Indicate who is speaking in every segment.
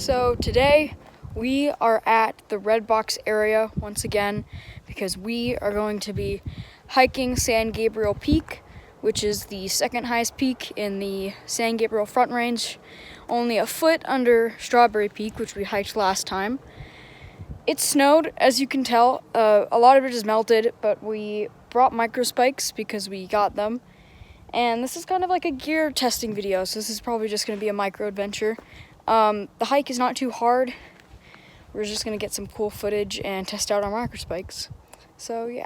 Speaker 1: So today we are at the Red Box area once again because we are going to be hiking San Gabriel Peak, which is the second highest peak in the San Gabriel Front Range, only a foot under Strawberry Peak, which we hiked last time. It snowed, as you can tell. A lot of it is melted, but we brought micro spikes because we got them. And this is kind of like a gear testing video, so this is probably just going to be a micro adventure. The hike is not too hard. We're just going to get some cool footage and test out our micro spikes. So yeah.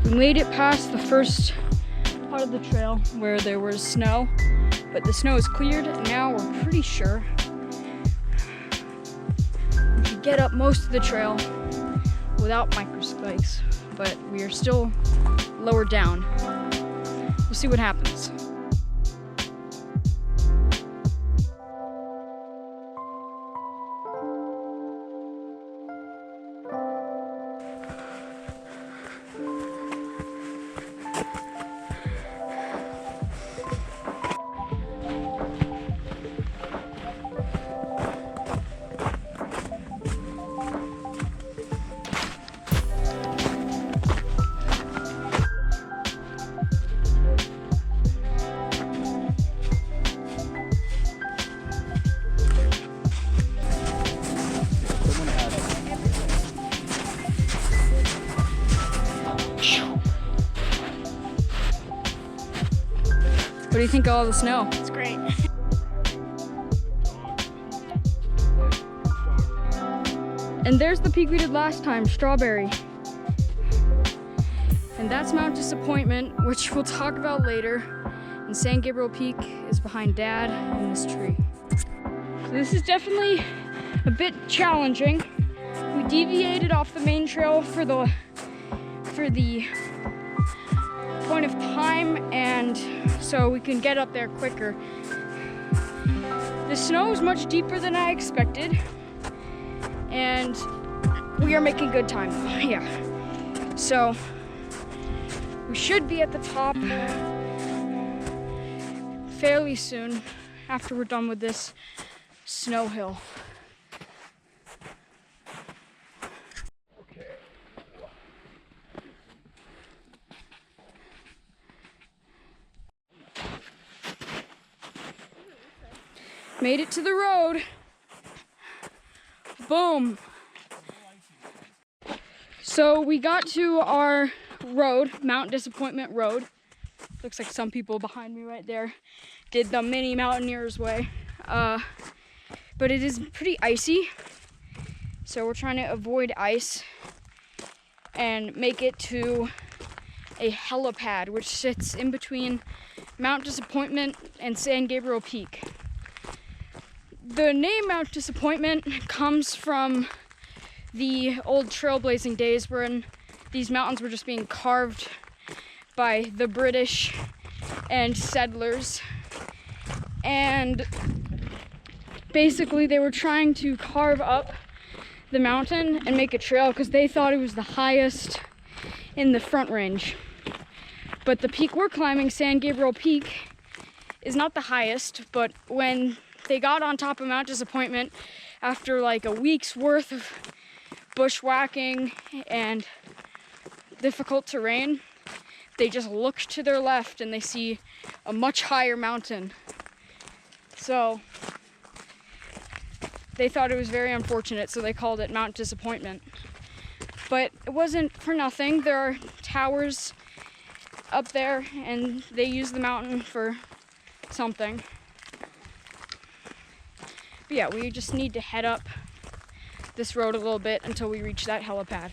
Speaker 1: We made it past the first part of the trail where there was snow, but the snow is cleared, and now we're pretty sure we should get up most of the trail without micro spikes, but we are still lower down. We'll see what happens. What do you think of all the snow?
Speaker 2: It's great.
Speaker 1: And there's the peak we did last time, Strawberry. And that's Mount Disappointment, which we'll talk about later. And San Gabriel Peak is behind Dad in this tree. So this is definitely a bit challenging. We deviated off the main trail for the point of time, and so we can get up there quicker. The snow is much deeper than I expected, and we are making good time. Yeah. So we should be at the top fairly soon after we're done with this snow hill. Made it to the road. Boom. So we got to our road, Mount Disappointment Road. Looks like some people behind me right there did the mini mountaineer's way. But it is pretty icy. So we're trying to avoid ice and make it to a helipad, which sits in between Mount Disappointment and San Gabriel Peak. The name Mount Disappointment comes from the old trailblazing days when these mountains were just being carved by the British and settlers. And basically they were trying to carve up the mountain and make a trail because they thought it was the highest in the Front Range. But the peak we're climbing, San Gabriel Peak, is not the highest, but when they got on top of Mount Disappointment after like a week's worth of bushwhacking and difficult terrain, they just look to their left and they see a much higher mountain. So they thought it was very unfortunate, so they called it Mount Disappointment. But it wasn't for nothing. There are towers up there and they use the mountain for something. But yeah, we just need to head up this road a little bit until we reach that helipad.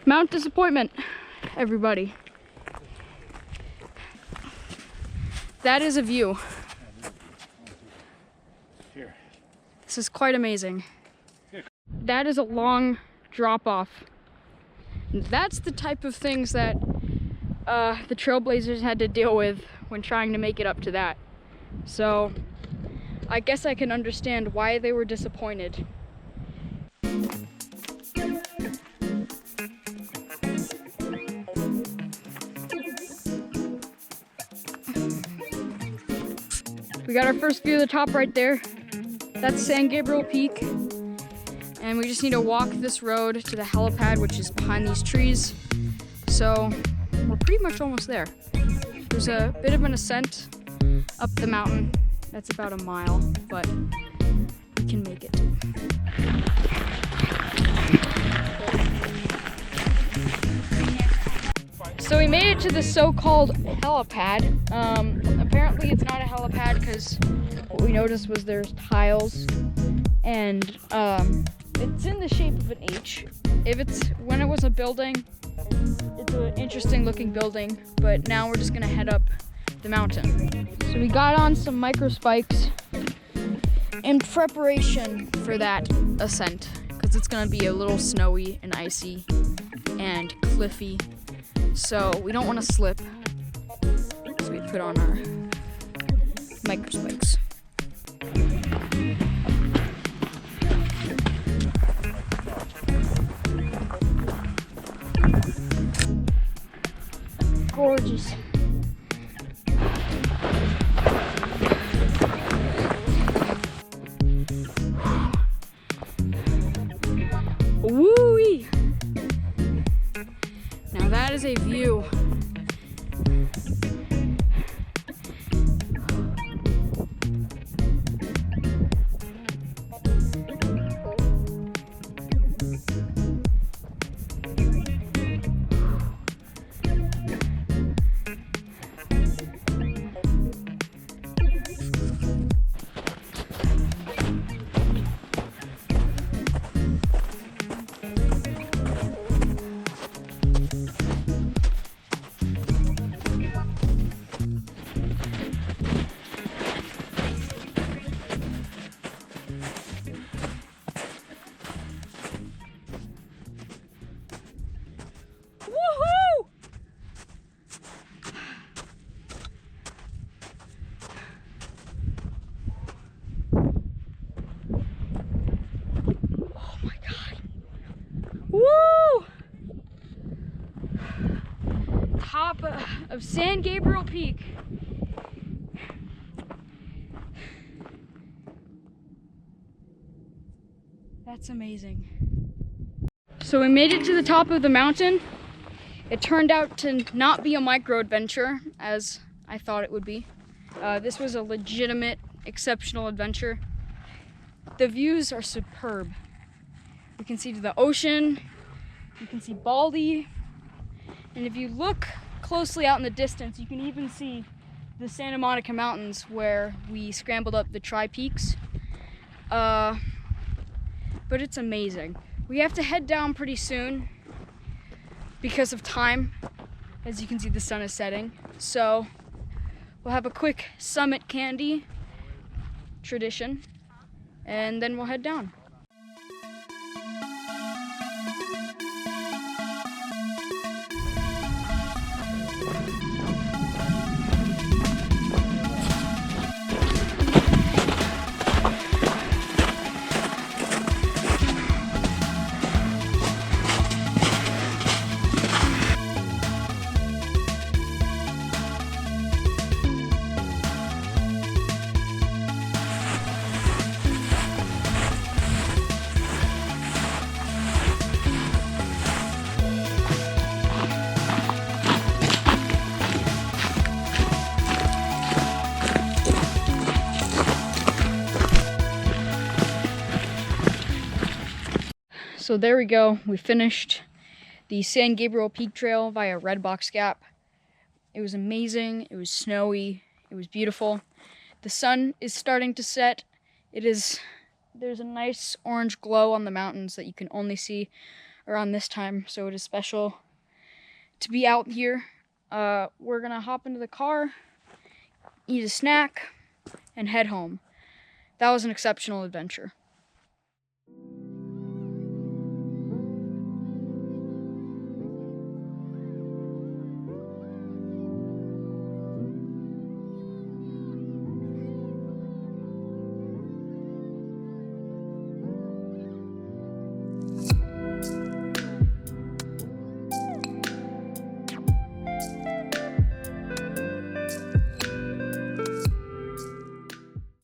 Speaker 1: Mount Disappointment, everybody. That is a view. This is quite amazing. That is a long drop off. That's the type of things that the Trailblazers had to deal with when trying to make it up to that. So I guess I can understand why they were disappointed. We got our first view of the top right there. That's San Gabriel Peak. And we just need to walk this road to the helipad, which is behind these trees. So we're pretty much almost there. There's a bit of an ascent up the mountain. That's about a mile, but we can make it. So we made it to the so-called helipad. Apparently it's not a helipad because what we noticed was there's tiles and it's in the shape of an H. When it was a building, it's an interesting looking building, but now we're just gonna head up the mountain. So we got on some micro spikes in preparation for that ascent because it's gonna be a little snowy and icy and cliffy. So we don't want to slip, so we put on our micro spikes. Gorgeous. Woo-wee! Now that is a view. Woohoo! Oh my God. Woo! Top of San Gabriel Peak. That's amazing. So we made it to the top of the mountain. It turned out to not be a micro adventure as I thought it would be. This was a legitimate, exceptional adventure. The views are superb. We can see to the ocean, you can see Baldy, and if you look closely out in the distance, you can even see the Santa Monica Mountains where we scrambled up the tri-peaks. But it's amazing. We have to head down pretty soon because of time. As you can see, the sun is setting. So we'll have a quick summit candy tradition and then we'll head down. So there we go. We finished the San Gabriel Peak Trail via Red Box Gap. It was amazing. It was snowy. It was beautiful. The sun is starting to set. There's a nice orange glow on the mountains that you can only see around this time. So it is special to be out here. We're gonna hop into the car, eat a snack, and head home. that was an exceptional adventure.